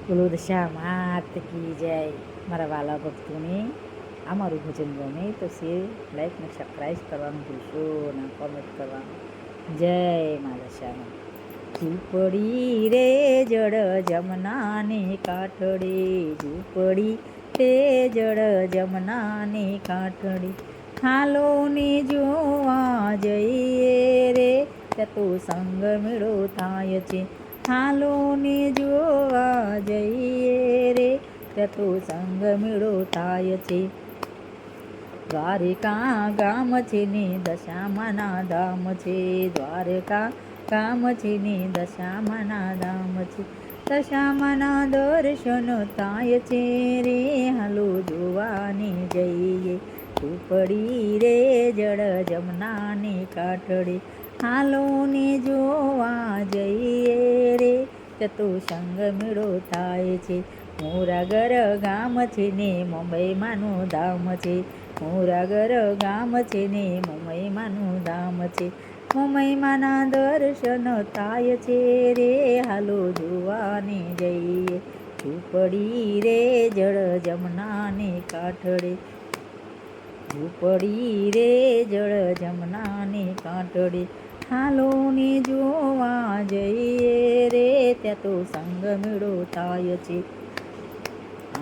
બોલો દશા માત કી જય. મારા વાલા ભક્તોને આ મારું ભજન ગમે તો શેર લાઈક ને સબસ્ક્રાઈબ કરવાનું ભૂલશો ના કોમેન્ટ કરવાનું. જય મા દશામાં. ઝૂંપડી રે જળ જમનાને કાંઠડે, ઝૂંપડી રે જળ જમનાને કાંઠડે, હાલો ને જોવા જઈએ રે ત્યાં તો સંગ મેળો થાય છે. હાલો ને જોવા જઈએ રે ત્યાં તો સંગ મેળો થાય છે. દ્વારકા ગામ છે ને દશામાના ધામ છે, દ્વારકા ગામ છે ને દશામાના ધામ છે, દશામાના દર્શન થાય છે રે હાલો જોવાને જઈએ. ઝૂંપડી રે જળ જમનાને કાંઠડે, હાલો ને જોવા જઈએ રે ત્યાં તો સંગ મેળો થાય છે. મોરાગર ગામ છે ને મુંબઈમાંનું ધામ છે, મોરાગર ગામ છે ને મુંબઈમાંનું ધામ છે, મુંબઈમાંના દર્શન થાય છે રે હાલો જોવાને જઈએ. ઝૂંપડી રે જળ જમનાને કાંઠડે, ઝૂંપડી રે જળ જમનાને કાંઠડે, હાલો ને જોવા જઈએ રે ત્યાં તો સંગ મેળો થાય છે.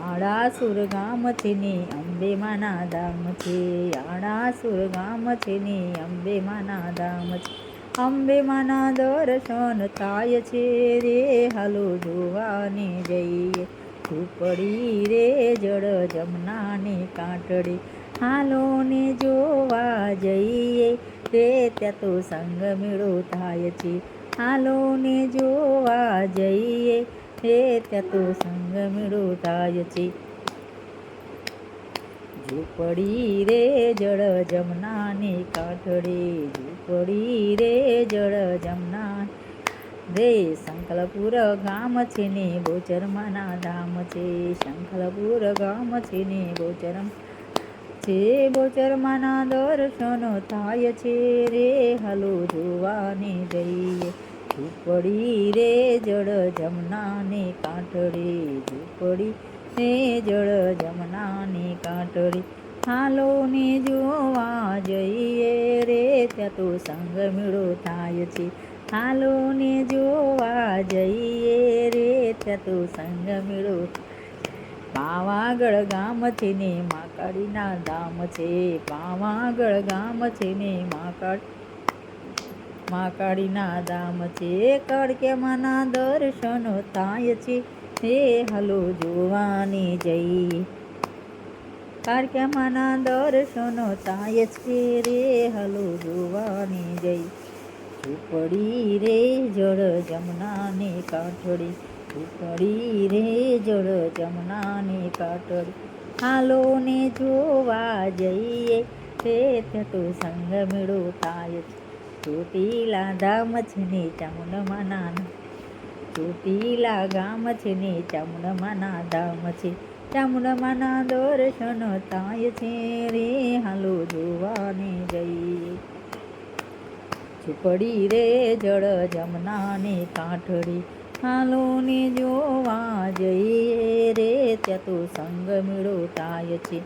આડાસુર ગામ છે ને અંબે માના ધામ છે, આડાસુર ગામ છે ને અંબે માના ધામ છે, અંબે માના દર્શન થાય છે રે હાલો જોવાને જઈએ. ઝૂંપડી રે જળ જમનાને કાંઠડે, હાલો ને જોવા જઈએ રે ત્યાં તો સંગ મેળો થાય છે. હાલો ને જોવા જઈએ રે ત્યાં તો સંગ મેળો થાય છે. ઝૂંપડી રે જળ જમનાને કાંઠડે, ઝૂંપડી રે જળ જમના રે, શંખલપુર ગામ છે ને બોચરમાના ધામ છે, શંખલપુર ગામ છે ને બોચરમાના દર્શન થાય છે રે હાલો જોવાને જઈએ. ઝૂંપડી રે જળ જમનાને કાંઠડે, ઝૂંપડી રે જળ જમનાને કાંઠડે, હાલો ને જોવા જઈએ રે ત્યાં તો સંગ મેળો થાય છે. હાલો ને જોવા જઈએ રે ત્યાં તો સંગ મેળો. પાવાગઢ ગામ છે ને મહાકાળીના ધામ છે, પાવાગઢ ગામ છે ને મહાકાળીના ધામ છે, કડકેમાના દર્શન થાય છે રે હાલો જોવાને જઈએ. કડકેમાના દર્શન થાય છે રે હાલો જોવાને જઈએ. ઝૂંપડી રે જળ જમનાને કાંઠડે, ઝૂંપડી રે જળ જમનાને કાંઠડે, હાલો ને જોવા જઈએ રે ત્યાં તો સંગ મેળો થાય છે. ચોટીલા ધામ છે ને ચામુંડમાના, ચોટીલા ગામ છે ને ચામુંડમાના ધામ છે, ચામુંડમાના દર્શન થાય છે રે હાલો જોવાને જઈએ. ઝૂંપડી રે જળ જમનાને કાંઠડે, હાલો ને જોવા જઈએ રે ત્યાં તો સંગ મેળો થાય છે.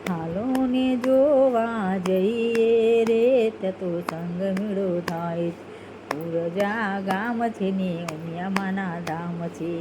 હાલો ને જોવા જઈએ રે ત્યાં તો સંગ મેળો થાય છે. ઉરજા ગામ છે ને ઉમિયામાના ધામ છે,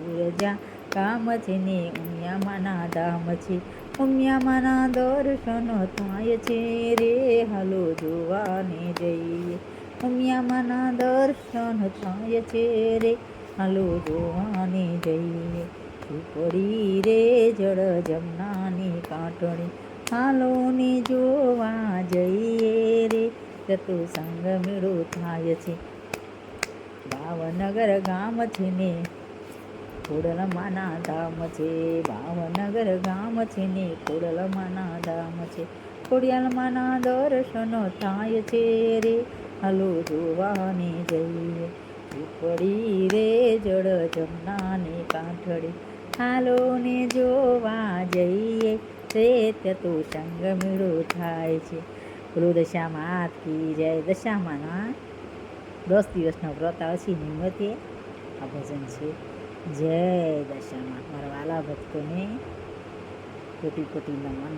ઉરજા ગામ છે ને ઉમિયામાના ધામ છે, ઉમિયામાના દર્શન થાય છે રે હાલો જોવાને જઈએ. ઉમિયામાના દર્શન થાય છે રે હાલો જોવાને જઈએ. ઝૂંપડી રે જળ જમનાને કાંઠડે, હાલો ને જોવા જઈએ રે ત્યાં તો સંગ મેળો થાય છે. ભાવનગર ગામ છે ને ખોડલમાના ધામ છે, ભાવનગર ગામ છે ને ખોડલમાના ધામ છે, ખોડિયાલમાના દર્શન થાય છે રે હાલો જોવાને જઈએ. ઝૂંપડી રે જળ જમનાને કાંઠડે, હાલો ને જોવા જઈએ રે ત્યાં તો સંગ મેળો થાય છે. બોલો દશા માત કી જય. દશામાના 10 દિવસના વ્રત આવે છે નિમિત્તે આ ભજન છે. જય દશામાં મારા વાલા ભક્તોને કોટી કોટી નમન.